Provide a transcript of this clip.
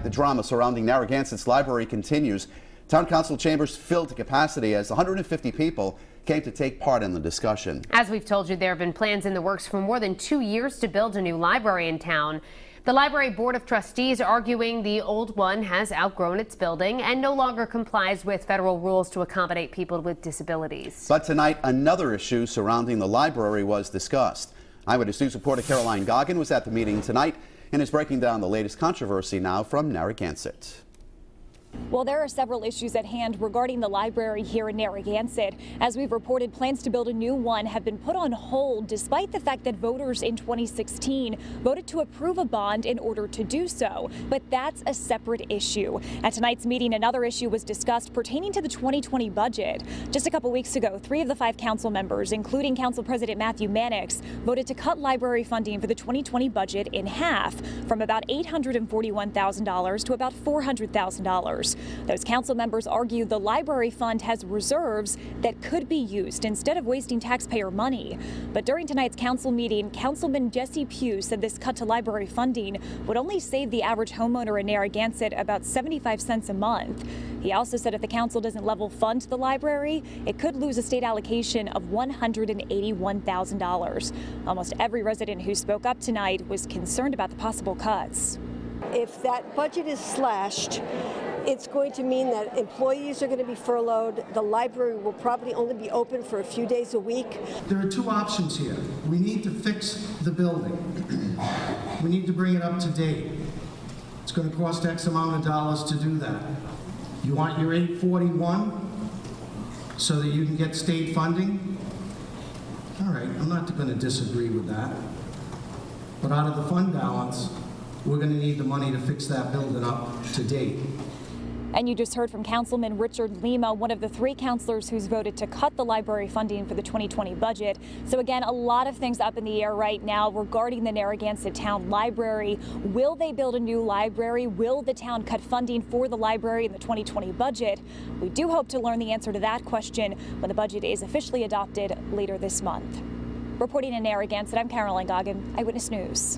the drama surrounding Narragansett's library continues. Town Council chambers filled to capacity as 150 people came to take part in the discussion. As we've told you, there have been plans in the works for more than 2 years to build a new library in town. The Library Board of Trustees arguing the old one has outgrown its building and no longer complies with federal rules to accommodate people with disabilities. But tonight, another issue surrounding the library was discussed. Eyewitness News reporter Caroline Goggin was at the meeting tonight and is breaking down the latest controversy now from Narragansett. Well, there are several issues at hand regarding the library here in Narragansett. As we've reported, plans to build a new one have been put on hold despite the fact that voters in 2016 voted to approve a bond in order to do so. But that's a separate issue. At tonight's meeting, another issue was discussed pertaining to the 2020 budget. Just a couple weeks ago, 3 of the 5 council members, including Council President Matthew Mannix, voted to cut library funding for the 2020 budget in half, from about $841,000 to about $400,000. Those council members argue the library fund has reserves that could be used instead of wasting taxpayer money. But during tonight's council meeting, Councilman Jesse Pugh said this cut to library funding would only save the average homeowner in Narragansett about 75 cents a month. He also said if the council doesn't level fund the library, it could lose a state allocation of $181,000. Almost every resident who spoke up tonight was concerned about the possible cuts. If that budget is slashed, it's going to mean that employees are going to be furloughed. The library will probably only be open for a few days a week. There are 2 options here. We need to fix the building. We need to bring it up to date. It's going to cost X amount of dollars to do that. You want your 841 so that you can get state funding? All right, I'm not going to disagree with that. But out of the fund balance, we're going to need the money to fix that building up to date. And you just heard from Councilman Richard Lima, one of the 3 councilors who's voted to cut the library funding for the 2020 budget. So again, a lot of things up in the air right now regarding the Narragansett Town Library. Will they build a new library? Will the town cut funding for the library in the 2020 budget? We do hope to learn the answer to that question when the budget is officially adopted later this month. Reporting in Narragansett, I'm Caroline Goggin, Eyewitness News.